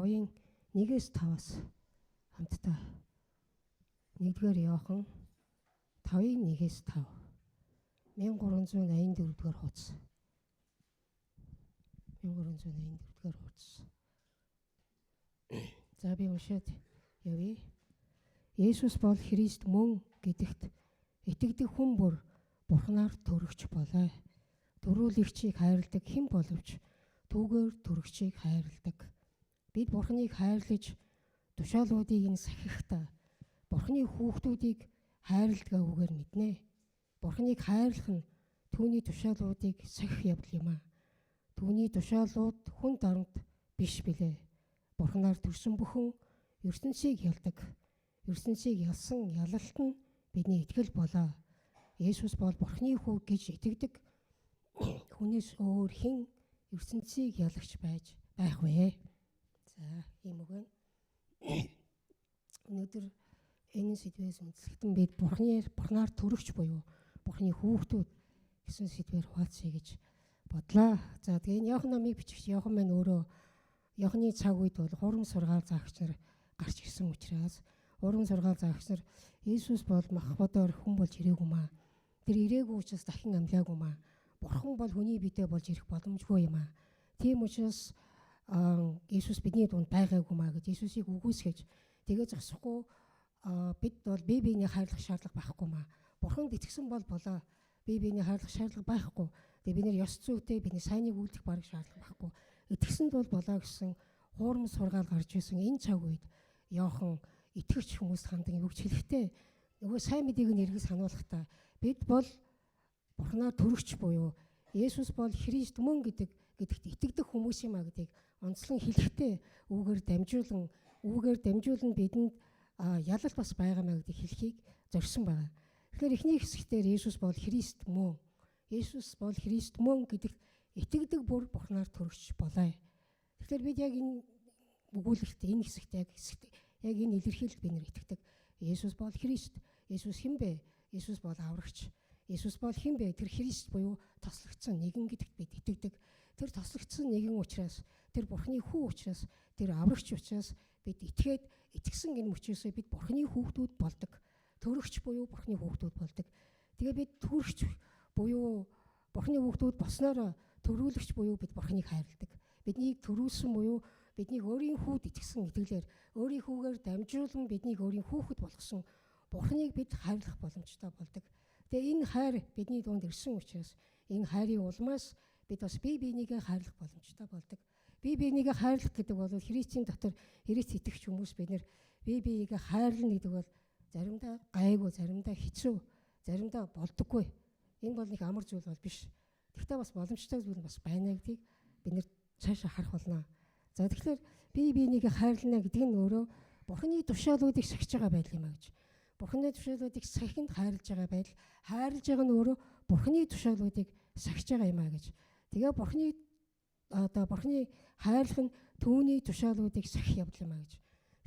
5-ын 1-5-аас хамтдаа 1-р Иохан 5-ын 1-5 1384-р хуудас 1384-р хуудас. За би уншаад явъя. Есүс бол Христ мөн гэдэгт итгэдэг хүн бүр Бурханаар төрөгч болоо. Төрүүлэгчийг хайрладаг хэн боловч түүгээр төрөгчийг хайрладаг. Бид Бурханыг хайрлаж тушаалуудыг нь сахихдаа Бурханы хүүхдүүдийг хайрладаг үгээр мэднэ. Бурханыг хайрлах нь түүний тушаалуудыг сахих явдал юм аа. Түүний тушаалууд хүн дарамт биш билээ. Бурханаар төрсөн бүхэн ертөнцийг ялдаг. ертөнцийг ялсан ялалт нь бидний итгэл болоо. Есүс бол Бурханы хүү гэж итгэдэг хүнээс өөр хэн ертөнцийг ялагч байж байх вэ? За, ийм үг байна. Өнөөдөр энэ сэдвээс үндэслэхдээ бид Бурханаар төрөгч буюу Бурханы хүүхдүүд гэсэн сэдвээр хуваалцъя гэж бодлоо. За, тэгээ энэ Иохан номыг бичигч Иохан маань өөрөө Иоханы цаг үед бол хурам сургаал заагч нар гарч ирсэн учраас хурам сургаал заагч нар Иесус бол махбодоор хүн болж ирээгүй маа. Тэр ирээгүй учраас дахин амьлаагүй маа. Бурхан бол хүний бидээ болж ирэх боломжгүй юм аа. Тийм учраас Иесус бидний дунд байгаагүй маа гэж Иесусыг үгүйсгэж тэгээ зогсохгүй бид бол бие биений хайрлах шаардлага байхгүй маа. Бурханд итгэсэн бол болоо. Бие биений хайрлах шаардлага байхгүй. Тэгээ бид нэр ёс зүйтэй бидний сайныг үлдэх бараг шаардлага байхгүй. Итгэсэнд бол болоо гэсэн хуурам сургаал гарч исэн энэ цаг үед Иохан итгэгч хүмүүст хандан юу гэж хэлэхдээ нөгөө сайн мэдээг нь эргэж сануулгахдаа бид бол Бурханаар төрөгч буюу Есүс бол Христ мөн гэдэгт итгэдэг хүмүүс юм а гэдгийг онцлон хэлэхдээ үүгээр дамжуулан бидэнд ялалт бас байгаа маа гэдгийг хэлхийг зорьсон байна. Тэгэхээр эхний хэсэгтэр Есүс бол Христ мөн. Есүс бол Христ мөн гэдэгт итгэдэг бүр Бурханаар төрөгч болоо. Тэгэхээр бид яг энэ өгүүлэлт энэ хэсэгт яг энэ илэрхийлэлд бид нэр итгэдэг. Есүс бол Христ. Есүс хэн бэ? Есүс бол аврагч. Есүс бол хэн бэ? Тэр Христ буюу тослогдсон нэгэн гэдэгт бид итгэдэг. Тэр тослогдсон нэгэн учраас, тэр Бурханы хүү учраас, тэр аврагч учраас бид итгэсэн энэ мөчөөсөө бид Бурханы хүүхдүүд болдог. Төрөгч буюу Бурханы хүүхдүүд болдог. Тэгээ бид төрөгч буюу Бурханы хүүхдүүд болсноор төрүүлэгч буюу бид Бурханыг хайрладаг. Биднийг төрүүлсэн буюу биднийг өөрийн хүүд итгэсэн итгэлээр өөрийн хүүгээр дамжуулан биднийг өөрийн хүүхэд болгосон Бурханыг бид хайрлах боломжтой болдог. Тэгээ энэ хайр бидний дунд ирсэн учраас энэ хайрын улмаас бид бас бие биенийгээ хайрлах боломжтой болдог. Бие биенийгээ хайрлах гэдэг бол Христийн дотор Христ итгэгч хүмүүс бид нэр бие биеийгээ хайрлна гэдэг бол заримдаа гайгүй, заримдаа хэцүү, заримдаа болдоггүй. Энэ бол нэг амар зүйл бол биш. Тэгвэл бас боломжтой зүйл бас байна гэдгийг бид нэр цаашаа харах болно. За тэгэхээр бие биенийгээ хайрлана гэдэг нь өөрөө Бурханы тушаалуудыг сахиж байгаа байдал юм а гэж. Бурханы тушаалуудыг сахинд хайрлаж байгаа байдал, хайрлаж байгаа нь өөрөө Бурханы тушаалуудыг сахиж байгаа юм а гэж. Тэгээ Бурханы хайрлах нь түүний тушаалуудыг сахих явдал юм а гэж.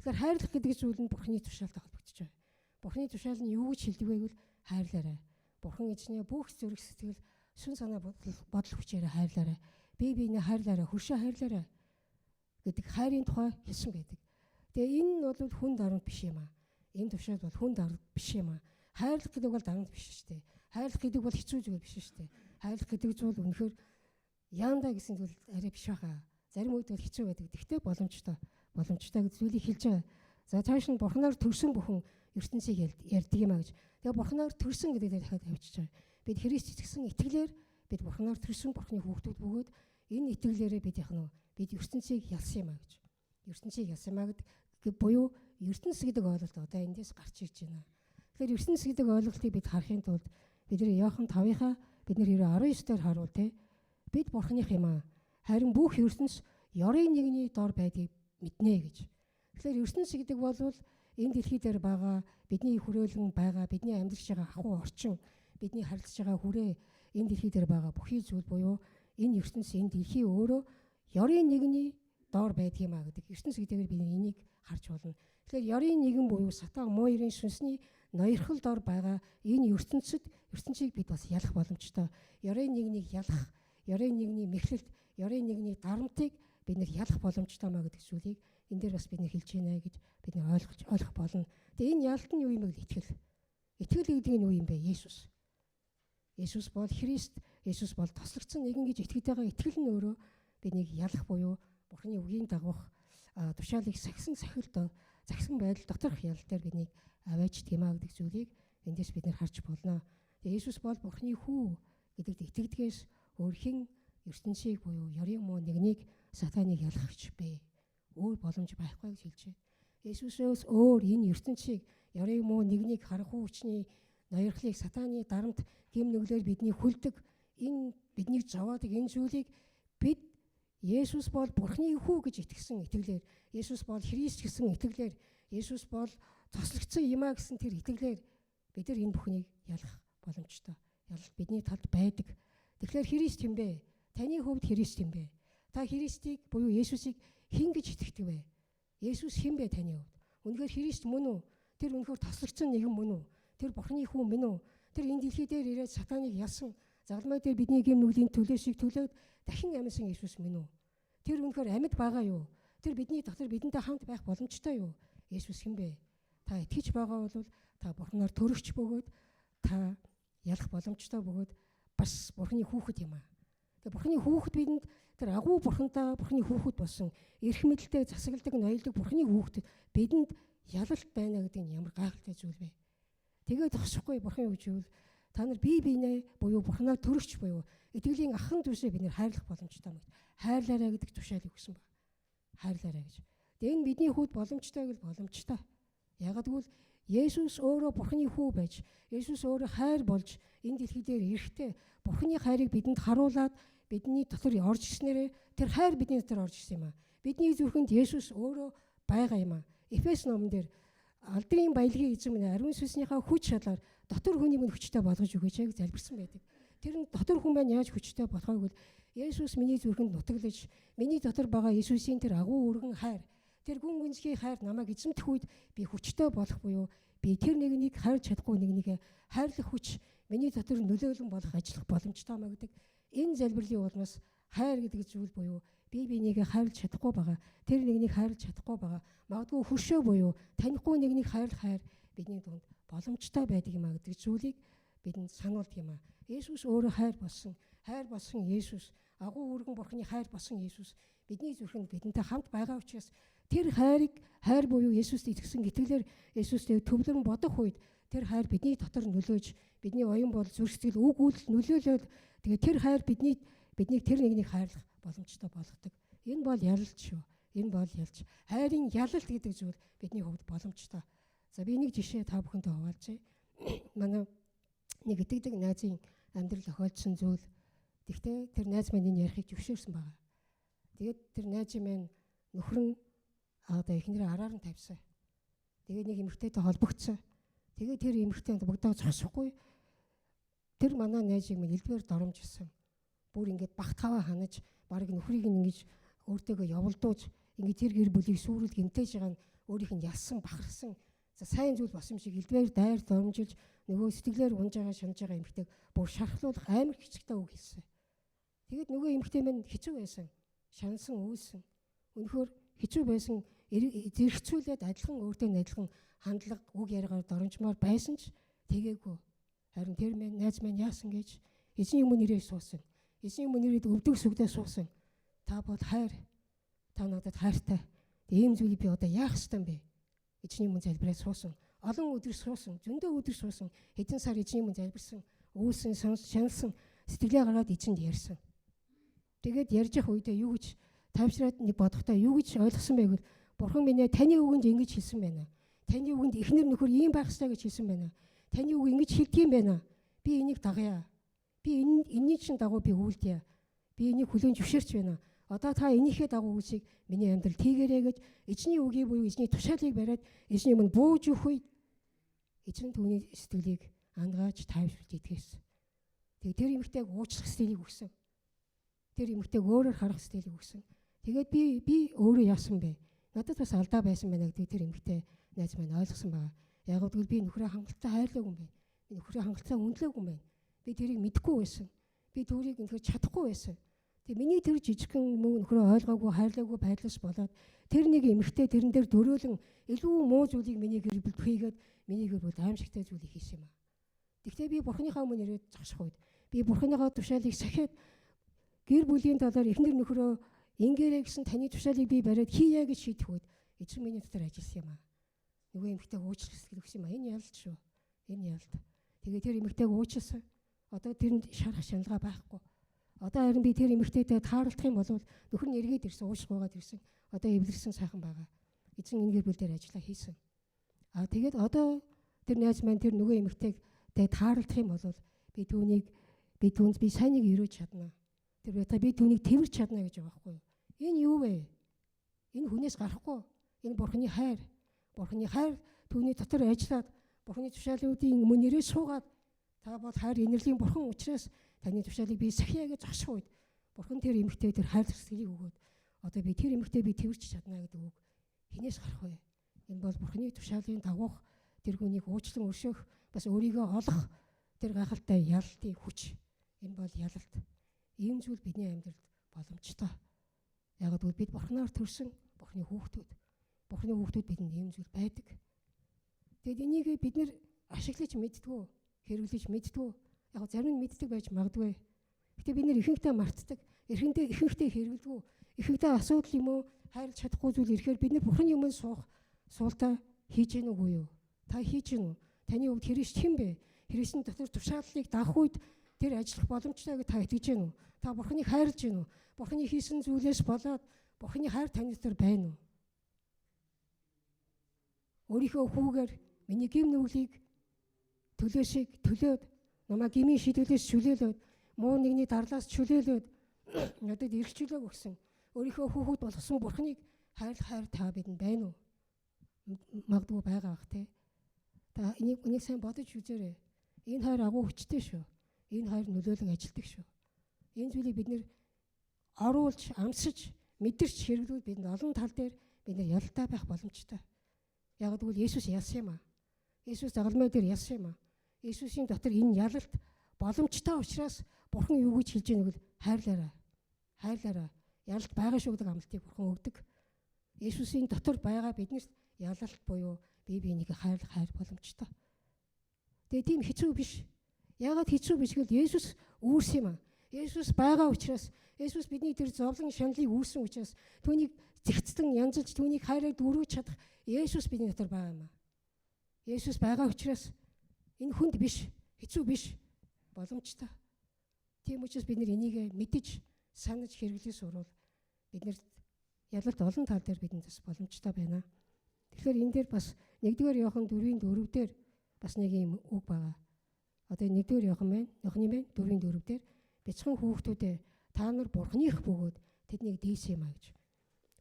Тэгэхээр хайрлах гэдэг зүйл нь Бурханы тушаалтай холбогдож байгаа. Бурханы тушаал нь юу гэж хэлдэг вэ гэвэл хайрлаарай. Бурхан эзнээ бүх зүрх сэтгэл шүн санаа бодол хүчээр хайрлаарай. Бие биенээ хайрлаарай, хөршөө хайрлаарай гэдэг хайрын тухай хэлсэн байдаг. Тэгээ энэ нь бол хүн дарамт биш юм аа. Энэ тушаал бол хүн дарамт биш юм аа. Хайрлах гэдэг бол дарамт биш шүү дээ. Хайрлах гэдэг бол хэцүү зүйл биш шүү дээ. Хайрлах гэдэг зүйл үнэхээр яандаа гэсэн зүйл арай биш байгаа. Зарим үед бол хэцүү байдаг. Гэхдээ боломжтой гэж зүйлийг хэлж байгаа. За цааш нь Бурханаар төрсөн бүхэн ертөнцийг ярьдаг юм а гэж. Тэгээ Бурханаар төрсөн гэдэг дээр дахиад тавьчихж байгаа. Бид Христ итгэсэн итгэлээр бид Бурханаар төрсөн Бурханы хүүхдүүд бөгөөд энэ итгэлээрээ бид ертөнцийг ялсан юм а гэж. ертөнцийг ялсан юм а гэдэг буюу ертөнц гэдэг ойлголт одоо эндээс гарч ирж байна. Тэгэхээр ертөнц гэдэг ойлголтыг бид харахын тулд бид нэр Иохан 5-ынхаа бид нэр 19-доор харуул те. Бид Бурханых юм а. Харин бүх ертөнц ёрын нэгний дор байдгийг мэднэ гэж. Тэгэхээр ертөнц гэдэг бол энэ дэлхий дээр байгаа бидний хүрээлэн байгаа бидний амьдарч байгаа ахуй орчин бидний харилцаж байгаа хүрээ энэ дэлхий дээр байгаа бүхий зүйл буюу энэ ертөнц энэ дэлхий өөрөө ёрын нэгний доор байдаг юм а гэдэг ертөнц гэдгээр би энийг харж болно. Тэгэхээр ёрын нэгэн буюу сатан муурын сүнсний ноёрхол дор байгаа энэ ертөнцийг бид бас ялах боломжтой. Ёрын нэгнийг ялах, ёрын нэгний мэхлэлт, ёрын нэгний дарамтыг бид нэр ялах боломжтой маа гэдэг зүйлийг энэ дээр бас бид нэр хэлж байна гэж бид нэр ойлгох болно. Тэгээ энэ ялалт нь юу юм бэ гэвэл итгэл. Итгэл гэдэг нь юу юм бэ? Есүс. Есүс бол Христ, Есүс бол тослогдсон нэгэн гэж итгэж байгаа итгэл нь өөрөө биднийг ялах буюу Бурхны үгийн дагуух тушаалыг сахисан байдал доторх ялал дээр биднийг аваачдаг юм а гэдэг зүйлийг эндээс бид нэр харж болно. Тэгээ Есүс бол Бурхны хүү гэдэгт итгэдгээс өөр хэн ертөнцийг буюу ёрийн муу нэгнийг сатаныг ялах гэж бэ? Өөр боломж байхгүй гэж хэлж байна. Есүсээс өөр энэ ертөнцийг ёрийн муу нэгнийг харах хүчний ноёрхлыг сатаны дарамт гэм нүглээр бидний хүлдэг энэ биднийг зовоодаг энэ зүйлийг бид Есүс бол Бурхны хүү гэж итгэсэн итгэлээр, Есүс бол Христ гэсэн итгэлээр, Есүс бол тослогдсон юм а гэсэн тэр итгэлээр бид нар энэ бүхнийг ялах боломжтой. Ялалт бидний талд байдаг. Тэгэхээр Христ юм бэ? Таны хувьд Христ юм бэ? Та Христийг буюу Есүсийг хэн гэж итгэдэг вэ? Есүс хэн бэ таны хувьд? Үнэхээр Христ мөн үү? Тэр үнэхээр тослогдсон нэгэн мөн үү? Тэр Бурхны хүү мөн үү? Тэр энэ дэлхий дээр ирээд сатаныг ялсан, загалмай дээр бидний гэм нүглийн төлөөсийг төлөөд дахин амьсан Есүс мөн үү? Тэр үнэхээр амьд байгаа юу? Тэр бидний дотор бидэнтэй хамт байх боломжтой юу? Есүс хэн бэ? Та итгэж байгаа бол та Бурхнаар төрөгч бөгөөд та ялах боломжтой бөгөөд бас Бурхны хүүхэд юм аа. Тэгээ Бурхны хүүхэд бидэнд тэр агуу Бурхантай Бурхны хүүхэд болсон эрх мэдэлтэй засагладаг ноёлдог Бурхны хүүхэд бидэнд ялалт байна гэдэг нь ямар гайхалтай зүйл вэ? Тэгээд тосхгүй Бурхан юу гэвэл та нар бие биенээ буюу Бурханаар төрөгч буюу итгэлийн ахын дүүсээ бид нэр хайрлах боломжтой юм. Хайрлаарай гэдэг тушаалыг өгсөн ба. Хайрлаарай гэж. Тэгээ энэ бидний хувьд боломжтой гэж боломжтой. Ягаад гэвэл Есүс өөрөө Бурхны хүү байж, Есүс өөрөө хайр болж энэ дэлхий дээр ирэхдээ Бурхны хайрыг бидэнд харуулад бидний дотор орж ирснээрээ тэр хайр бидний дотор орж ирсэн юм а. Бидний зүрхэнд Есүс өөрөө байгаа юм а. Эфес номон дээр алдрын баялагын эзэн минь ариун сүнснийхаа хүч чадлаар дотор хүнийг нь хүчтэй болгож өгөөч гэж залбирсан байдаг. Тэр нь дотор хүн маань яаж хүчтэй болохоо гэвэл Есүс миний зүрхэнд нутаглаж, миний дотор байгаа Есүсийн тэр агуу өргөн хайр, тэр гүн гүнзгий хайр намайг эзэмдэх үед би хүчтэй болох буюу би тэр нэгнийг хайрч чадахгүй нэгнийг хайрлах хүч миний дотор нөлөөлөн болох ажиллах боломжтой маа гэдэг энэ залбирлын улмаас хайр гэдэг зүйл буюу би бинийг хайрлах чадахгүй байгаа. Тэр нэгнийг хайрлах чадахгүй байгаа. Магадгүй хөршөө буюу танихгүй нэгнийг хайрлах хайр бидний дунд боломжтой байдаг юм а гэдэг зүйлийг бидэнд сануулдаг юм а. Есүс өөрөө хайр болсон Есүс, агуу өргөн Бурхны хайр болсон Есүс бидний зүрхэнд бидэнтэй хамт байгаа учраас тэр хайр буюу Есүст итгэсэн итгэлээр Есүстэй төвлөрөн бодох үед тэр хайр бидний дотор нөлөөж бидний оюун бодол зүрх сэтгэл үг үйлдэл нөлөөлөд тэгээд тэр хайр биднийг тэр нэгнийг хайрлах боломжтой болгодог. Энэ бол ялалт шүү. Энэ бол ялж. Хайрын ялалт гэдэг зүйл бидний хувьд боломжтой. За би нэг жишээ та бүхэндээ хуваалцъя. Манай нэг итгэдэг найзын амьдрал тохиолдсон зүйл. Тэгвэл тэр найз маань энэ ярихыг зөвшөөрсөн байгаа. Тэгээд тэр найзын маань нөхөр нь одоо эхнэрээ араар нь тавьсан. Тэгээд нэг эмэгтэйтэй холбогдсон. Тэгээд тэр эмэгтэй бүгдээ зогсохгүй. Тэр манай найзыг минь элдвэр доромжилсан. Бүр ингээд багт хаваа ханаж, баг нөхрийг нь ингэж өөртөөгөө явуулдууж, ингээд тэр гэр бүлийг сүрүүл гэмтээж байгаа нь өөрийнх нь ялсан, бахархсан. За сайн зүйл болсон юм шиг элдвэр дайр доромжилж нөгөө сэтгэлээр унж байгаа, шунж байгаа эмэгтэйг бүр шархлуулах амар хэцэгтэй үг хэлсэн. Тэгээд нөгөө эмэгтэй минь хэцүү байсан. Шансан, үйлсэн. Өнөхөр хэцүү байсан. Зэрэгцүүлээд адилхан өөртөө адилхан хандлага үг яриагаар доромжмаар байсан ч тэгээгүй. Харин тэр минь найз минь яасан гэж эзэн юм нэрээр суусан. Эзэн юм нэрээр өвдөг сүгдээ суусан. Та бол хайр. Та надад хайртай. Ийм зүйлийг би одоо яах ёстой юм бэ? Эзний өмнө залбираад суусан. Олон өдөр суусан. Зөндөө өдөр суусан. Хэдэн сар эзний өмнө залбирсан. Үйлсэн, шаналсан. Сэтгэлээ гаргаад эзэнд ярьсан. Тэгээд ярьж явах үедээ юу гэж тавьшраад нэг бодохдоо юу гэж ойлгосон бэ гэвэл Бурхан минь таны үгэнд ингэж хэлсэн байна. Таны үгэнд эхнэр нөхөр ийм байх ёстой гэж хэлсэн байна. Таны үг ингэж хэлдэг юм байна. Би энийг дагая. Би энэний чинь дагуу би үйлдэе. Би энийг хүлээн зөвшөөрч байна. Одоо та энийхээ дагуу үсийг миний амьдрал хийгээрэй гэж эзний үгийг буюу эзний тушаалыг бариад эзний өмнө бууж өгөх үед эзэн түүний сэтгэлийг ангааж тайвшруулж итгэсэн. Тэгээ тэр эмэгтэйг уучлах сэтгэлийг өгсөн. Тэр эмэгтэйг өөрөөр харах сэтгэлийг өгсөн. Тэгээд би өөрөө яасан бэ? Надад бас алдаа байсан байна гэдэг тэр эмэгтэй найз маань ойлгосон байгаа. Яг гэвэл би нөхрөө хангалттай хайрлаагүй юм байна. Би нөхрөө хангалттай үнэлээгүй юм байна. Би тэрийг мэдэхгүй байсан. Би түүрийг өнөхөр чадахгүй байсан. Тэгээ миний тэр жижигхэн мөн нөхрөө ойлгоогүй, хайрлаагүй байдлаас болоод тэр нэг эмэгтэй тэрэн дээр дөрөөлөн илүү муу зүйлийг миний гэр бүлд хийгээд миний гэр бүлд аимшигтай зүйлийг хийсэн юм аа. Тэгтээ би Бурханыхаа өмнө ирээд зогсох үед би Бурханыхаа тушаалыг сахиад гэр бүлийн талаар эхнэр нөхрөө ингээрэй гэсэн таны тушаалыг би бариад хийе гэж шийдэх үед эзэн миний дотор ажилласан юм аа. Нөгөө эмэгтэйг уучлах гэсэн юм аа. Энэ ялт шүү. Энэ ялт. Тэгээ тэр эмэгтэйг уучлсан. Одоо тэрэнд шарах шаналгаа байхгүй. Одоо харин би тэр эмэгтэйтэй тааралдах юм бол нөхөр нь эргээд ирсэн, уушгуугаад ирсэн. Одоо эвлэрсэн сайхан байгаа. Эзэн энэ гэр бүл дээр ажиллаа хийсэн. Тэгээд одоо тэр найз маань тэр нөгөө эмэгтэйтэй тааралдах юм бол би түүнд сайныг өрөөж чадна. Тэр би түүнийг тэрвэрч чадна гэж байгаа байхгүй юу? Энэ юу вэ? Энэ хүнээс гарахгүй. Энэ Бурханы хайр. Бурханы хайр түүний дотор ажиллаад Бурханы тушаалуудын өмнө нэрээ суугаад та бол хайр инэрлийн Бурхан учраас таны тушаалыг би сахиа гэж зогсох үед Бурхан тэр эмэгтэй тэр хайр зэрэглийг өгөөд одоо би тэр эмэгтэй би тэрвэрч чадна гэдэг үг хинээс гарах вэ? Энэ бол Бурханы тушаалын дагуух тэр хүнийг уучлан өршөөх бас өөрийгөө олох тэр гайхалтай ялалтын хүч. Энэ бол ялалт. Ийм зүйл бидний амьдралд боломжтой. Яг гэвэл бид Бурханаар төрсөн Бурханы хүүхдүүд. Бурханы хүүхдүүд бидэнд ийм зүйл байдаг. Тэгэд энийг бид нэр ашиглаж мэддгүү, хэрэглэж мэддгүү. Яг зарим нь мэддэг байж магадгүй. Гэтэ бид нэр ихэнхдээ мартдаг. Ихэнхдээ хэрэглэдэггүй. Ихэнхдээ асуудал юм уу, хайрлах чадахгүй зүйл ирэхээр бид нэр Бурханы өмнө суултаа хийж гэнэ үгүй юу? Та хийж гэнэ үү? Таны хувьд Христ хэн бэ? Христийн дотор тушааллыг даах үед тэр ажиллах боломжтой гэж та итгэж гэнэ үү? Та Бурханыг хайрлаж гэнэ үү? Бурханы хийсэн зүйлээс болоод Бурханы хайр таны дотор байна уу? Өөрийнхөө хүүгээр миний гэм нүглийг төлөөд намайг гмийн шийдвэлээс чөлөөлөөд муу нэгний дарлаас чөлөөлөөд надад эрхчлөөг өгсөн өөрийнхөө хүүхэд болгосон Бурханыг хайр та бидэнд байна уу? Магадгүй байгаа бах те. Та энийг сайн бодож үзээрэй. Энэ хайр агуу хүчтэй шүү. Энэ хайр нөлөөлөн ажилтдаг шүү. Энэ зүйлийг бид нэр оруулж, амсаж, мэдэрч хэрэглүүл бидэнд олон тал дээр бид нэр ялалтай байх боломжтой. Яг гэвэл Есүс ялсан юм аа. Есүс загалмай дээр ялсан юм аа. Есүсийн дотор энэ ялалт боломжтой учраас Бурхан юу гэж хэлж байгааг нь хайрлаарай. Хайрлаарай. Ялалт байгаа шүү гэдэг амлалтыг Бурхан өгдөг. Есүсийн дотор байгаа биднэрт ялалт буюу бие биенийг хайрлах хайр боломжтой. Тэгээ тийм хэцүү биш. Яагаад хэцүү биш гэвэл Есүс үүрсэн юм аа. Есүс байгаа учраас Есүс бидний тэр зовлон шаналыг үүрсэн учраас түүнийг зэгцэн янзалж түүнийг хайраар дүүргэж чадах Есүс бидний дотор байгаа юм аа. Есүс байгаа учраас энэ хүнд биш, хэцүү биш, боломжтой. Тийм учраас бид энийг мэдэж, санаж хэрэглэж сурвал биднэрт ялалт олон тал дээр бидэнд бас боломжтой байна. Тэгэхээр энэ дээр бас 1-р Иохан 4:4 дээр бас нэг юм үг байгаа. Одоо 1-р Иохан байна, 4:4 дээр бяцхан хүүхдүүдээ та нар Бурханых бөгөөд тэднийг дээсэн юм а гэж.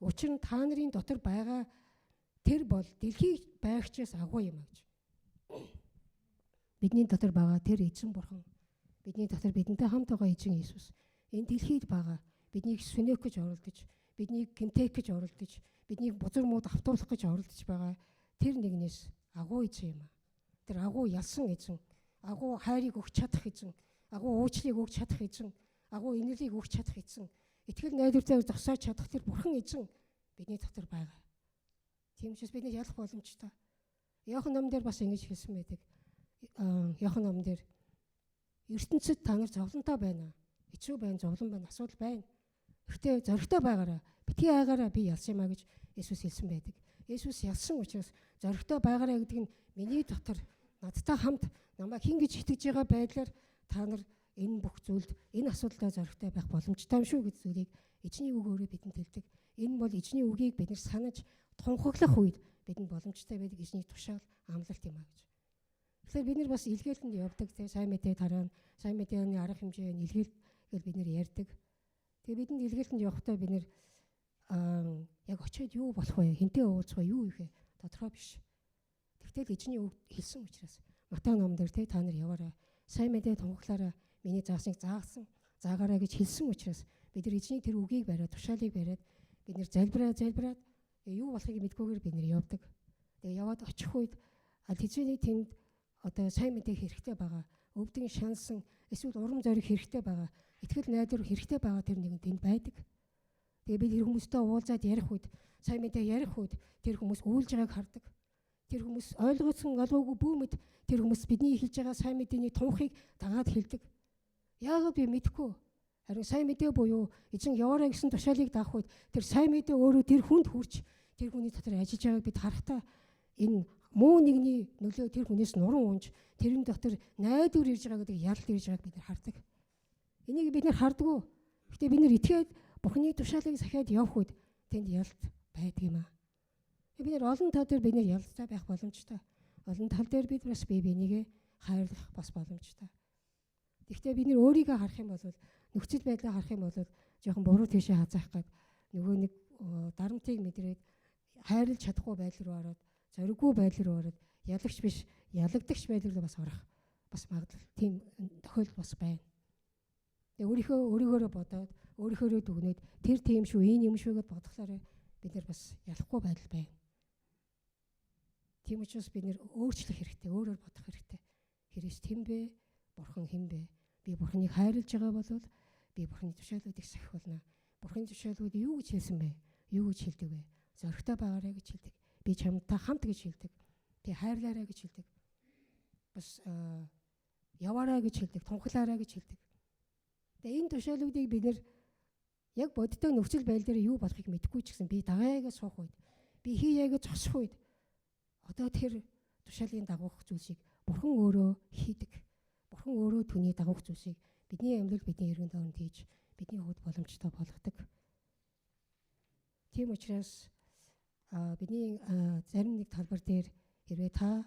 Учир нь та нарын дотор байгаа тэр бол дэлхийг байгчаас агуу юм а гэж. Бидний дотор байгаа тэр эзэн Бурхан, бидний дотор бидэнтэй хамт байгаа эзэн Иесус энэ дэлхийд байгаа биднийг сүнэх гэж оролдож, биднийг гэмтэх гэж оролдож, биднийг бузар мууд автуулах гэж оролдож байгаа тэр нэгнээс агуу эзэн юм а. Тэр агуу ялсан эзэн, агуу хайрыг өгч чадах эзэн, агуу уучлалыг өгч чадах эзэн, агуу инэрлийг өгч чадах эзэн, итгэл найдвартай зогсоож чадах тэр Бурхан эзэн бидний дотор байгаа. Тийм учраас бид ялах боломжтой. Иохан номон дээр бас ингэж хэлсэн байдаг. Иохан номон дээр ертөнцид та нар зовлонтой байна. Хэцүү байна, зовлон байна, асуудал байна. Гэхдээ зоригтой байгаараа, битгий айгаараа би ялсан юмаа гэж Есүс хэлсэн байдаг. Есүс ялсан учраас зоригтой байгаараа гэдэг нь миний дотор надтай хамт намайг хин гэж итгэж байгаа байдлаар та нар энэ бүх зүйлд энэ асуудалтай зоригтой байх боломжтой юм шүү гэж зүйлийг эзний үг өөрөө бидэнд хэлдэг. Энэ бол эзний үгийг бид нар санаж тунхаглах үед бидэнд боломжтой байдаг эзний тушаал амлалт юм а гэж. Тэгэхээр бид нар бас илгээлтэнд явдаг те сайн мэдээ тараа, сайн мэдээний арга хэмжээ илгээл гэж бид нар ярьдаг. Тэгээ бидэнд илгээлтэнд явахдаа бид нар яг очиод юу болох вэ? Хинтээ уулзах вэ? Юу ихэ? Тодорхой биш. Тэгтэл эзний үг хэлсэн учраас Матай номон дээр те та нар яваарай. Сайн мэдээ тунхаглаарай. Миний заасныг заагаарай гэж хэлсэн учраас бид нар эзний тэр үгийг бариад, тушаалыг бариад бид нар залбираад юу болохыг мэдгүйгээр бид нар явдаг. Тэгээ яваад очих үед тэзний тэнд одоо сайн мэдээ хэрэгтэй байгаа. Өвдөн шансан эсвэл урам зориг хэрэгтэй байгаа. итгэл найдвар хэрэгтэй байгаа тэр нэгэн тэнд байдаг. Тэгээ бид тэр хүмүүстэй уулзаад ярих үед, сайн мэдээ ярих үед тэр хүмүүс үйлж байгааг хардаг. Тэр хүмүүс ойлгосон олоогүй бүүмэд тэр хүмүүс бидний хэлж байгаа сайн мэдээний тунхыг дагаад хэлдэг. Яагаад би мэдэхгүй. Харин сайн мэдээ буюу эзэн яваарай гэсэн тушаалыг даах үед тэр сайн мэдээ өөрөө тэр хүнд хүрч тэр хүний дотор ажиллаж байгааг бид харахтаа энэ муу нэгний нөлөө тэр хүнээс нуран унж тэрэн дотор найдвар ирж байгаа гэдэг ялалт ирж байгааг бид нар хардаг. Энийг бид нар хардггүй. Гэхдээ бид нар итгээд Бурхны тушаалыг сахиад явах үед тэнд ялалт байдаг юм аа. Бид нар олон тал дээр бид нар ялалцаа байх боломжтой. Олон тал дээр бид бас бие бинийгээ хайрлах бас боломжтой. Гэхдээ бид нар өөрийгөө харах юм бол нөхцөл байдлаа харах юм бол жоохон буруу тийшээ хазаах гээд нөгөө нэг дарамтыг мэдрээд хайрлаж чадахгүй байдал руу ороод зориггүй байдал руу ороод ялагч биш ялагдагч байдал руу бас орох бас магадлал тийм тохиолдол бас байна. Тэгээ өөрийнхөө бодоод өөрийнхөө дүгнээд тэр тийм шүү энэ юм шүү гэдээ бодглохлаараа бид нар бас ялахгүй байдал байна. Тийм учраас бид нэр өөрчлөх хэрэгтэй, өөрөөр бодох хэрэгтэй. Христ хэн бэ? Бурхан хэн бэ? Би Бурханыг хайрлаж байгаа бол би Бурханы тушаалуудыг сахих болно. Бурханы тушаалууд юу гэж хэлсэн бэ? Юу гэж хэлдэг вэ? Зоригтой байгаарай гэж хэлдэг. Би чамтай хамт гэж хэлдэг. Би хайрлаарай гэж хэлдэг. Бас яваарай гэж хэлдэг, тунхлаарай гэж хэлдэг. Тэгээ энэ тушаалуудыг бид нэр яг бодтой нөхцөл байдал дээр юу болохыг мэдэхгүй ч гэсэн би дагааягаа суух үед, би хийяагаа зогсох үед одоо тэр тушаалын дагуух зүйлсийг Бурхан өөрөө хийдэг. Бурхан өөрөө түүний дагуух зүйлсийг бидний амьдрал бидний эргэн тойронд хийж бидний хувьд боломжтой болгодог. Тийм учраас бидний зарим нэг талбар дээр хэрвээ та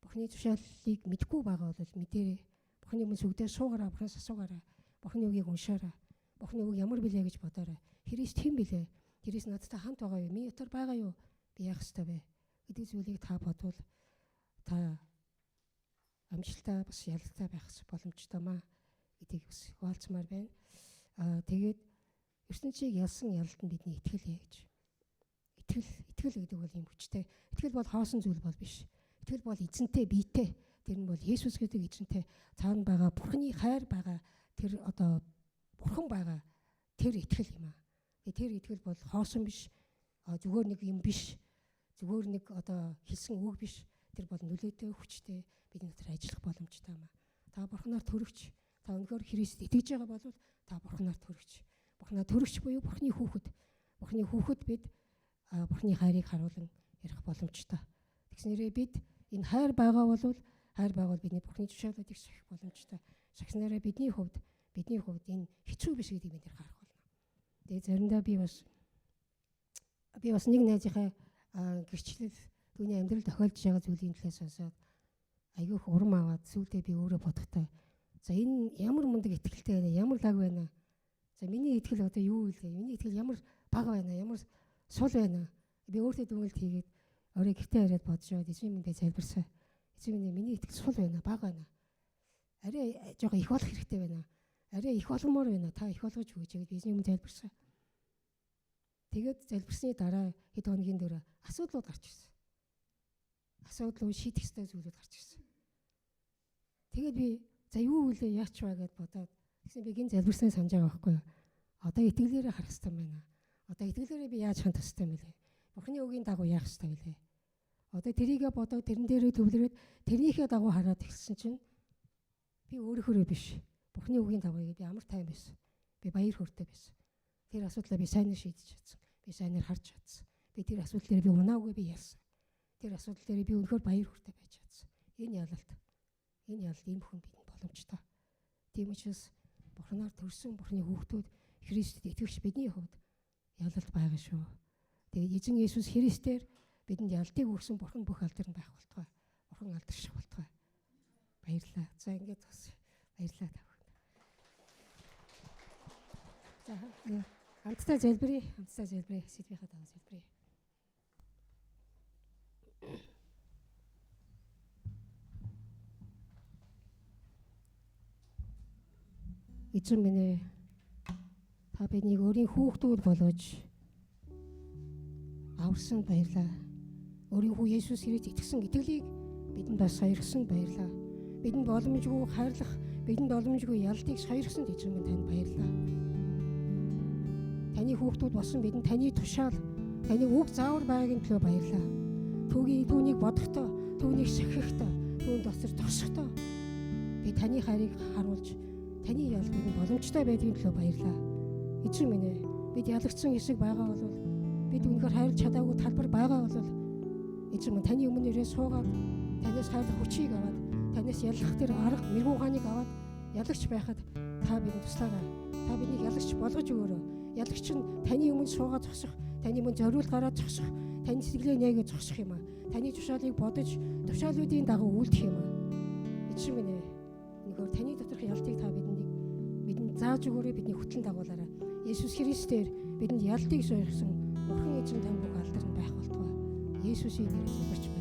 Бурханы тушаалыг мэдэхгүй байгаа бол мэдээрэй. Бурханы өмнө сүгдээ суугаараа, Бурханаас асуугаараа. Бурханы үгийг уншаарай. Бурханы үг ямар билээ гэж бодоорой. Христ хэн билээ? Христ надтай хамт байгаа юу? Миний дотор байгаа юу? Би яах ёстой вэ? Гэдэг зүйлийг та бодвол та амжилттай бас ялалтай байх боломжтой маа гэдгийг бас хуваалцмаар байна. Тэгээд ертөнцийг ялсан ялалт нь бидний итгэл гэж. Итгэл гэдэг бол юм хүчтэй. Итгэл бол хоосон зүйл бол биш. Итгэл бол эзэнтэй биетэй. Тэр нь бол Есүс гэдэг эзэнтэй цаана байгаа Бурханы хайр байгаа тэр одоо Бурхан байгаа тэр итгэл юм аа. Тэр итгэл бол хоосон биш. Зүгээр нэг юм биш. Зүгээр нэг одоо хэлсэн үг биш. Тэр бол нөлөөтэй хүчтэй бидний дотор ажиллах боломжтой юм аа. Та Бурханаар төрөгч. Та өнөхөр Христ итгэж байгаа бол та Бурханаар төрөгч. Бурханаар төрөгч буюу Бурханы хүүхэд. Бурханы хүүхэд бид Бурханы хайрыг харуулan ярих боломжтой. Тэгснээрээ бид энэ хайр байгаа бол бидний Бурханы тушаалуудыг сахих боломжтой. Сахиснараа бидний хувьд энэ хэцүү биш гэдгийг бид харах болно. Тэгээ заримдаа би бас нэг найзынхаа гэрчлэл түүний амьдрал тохиолдож байгаа зүйлийн талаас сонсоод айгүйх урам аваад сүүлдээ би өөрөө бодохтой. За энэ ямар мундаг итгэлтэй байна, ямар лаг байна. За миний итгэл одоо юу вэ? Миний итгэл ямар бага байна, ямар сул байна. Би өөртөө дүгнэлт хийгээд орой гэртээ хараад бодож яваад эзэн минь залбирсан. Эзэн минь миний итгэл сул байна, бага байна. Арай жоохон их болох хэрэгтэй байна. Арай их болгомоор байна. Та их болгож өгөөч гэж эзэн минь залбирсан. Тэгээд залбирсны дараа хэд хоногийн дараа асуудлууд гарч ирсэн. Асуудлыг шийдэх ёстой зүйлүүд гарч ирсэн. Тэгээд би за юу вэ яач вэ гэд бодоод тэгсэн би гин залбирснаа санаж байгаа байхгүй юу. Одоо итгэлээрээ харах хэрэгтэй байна. Одоо итгэлээрээ би яаж хандах хэрэгтэй юм бэ? Бурхны үгийн дагуу яах хэрэгтэй вэ? Одоо тэрийгэ бодоод тэрэн дээрээ төвлөрөөд тэрнийхээ дагуу хараад ихсэн чинь би өөрөөрөө биш. Бурхны үгийн дагуу би амар тайван байсан. Би баяр хөөртэй байсан. Тэр асуудлаа би сайнаар шийдэж чадсан. Би сайнаар харж чадсан. Би тэр асуудал дээр би унаагүй би ялсан. Тэр асуудал дээр би өнөхөр баяр хөөртэй байж чадсан. Энэ ялалт энэ бүхэн бидэнд боломжтой. Тийм учраас Бурханаар төрсөн Бурхны хүүхдүүд Христэд итгэвч бидний хувьд ялалт байгаа шүү. Тэгээд эзэн Есүс Христээр бидэнд ялтыг өгсөн Бурхан бүх алдарн байх болтугай. Бурхан алдарших болтугай. Баярлалаа. За ингээд бас баярлалаа та бүхэнд. За хамтдаа залбирая. Сэдвийнхаа дагуу залбирая. Эзэн минь ээ, та биднийг өөрийн хүүхдүүд болгож аварсан баярлалаа. Өөрийн хүү Есүс Христ итгэсэн итгэлийг бидэнд бас саярсан баярлалаа. Бидэнд боломжгүй хайрлах, бидэнд боломжгүй ялдыг сойрхсонд эзэн минь танд баярлалаа. Таны хүүхдүүд болсон бидэнд таны тушаал, таны үг заавар байгаагийн төлөө баярлалаа. Түүнийг бодохдоо, түүнийг сахихдоо, түүнд доцор тосохдоо би таны хайрыг харуулж, таны ялд бидэнд боломжтой байдгийн төлөө баярлалаа. Эзэн минь ээ, бид ялагдсан хэсэг байгаа бол, бид үнэхээр хайрлах чадаагүй талбар байгаа бол эзэн минь таны өмнө ирээ суугаад, танаас хайрлах хүчийг аваад, танаас яллах тэр арга мэргүү хааныг аваад ялагч байхад та бидэнд туслаарай. Та биднийг ялагч болгож өгөөрэй. Ялагч нь таны өмнө суугаад зогсох, таны өмнө зориул гараад зогсох, таны сэтгэлээ нээгээд зогсох юм аа. Таны тушаалыг бодож, тушаалуудын дагуу үйлдэх юм аа. Эзэн минь ээ, үнэхээр таны доторх ялтыг та бидэнд зааж өгөөрэй, бидний хөтлөн дагуулаарай. Есүс Христээр бидэнд ялтыг сойрхсон Бурхан эзэн тань бүх алдар нь байх болтугай. Есүсийн нэрээр залбирч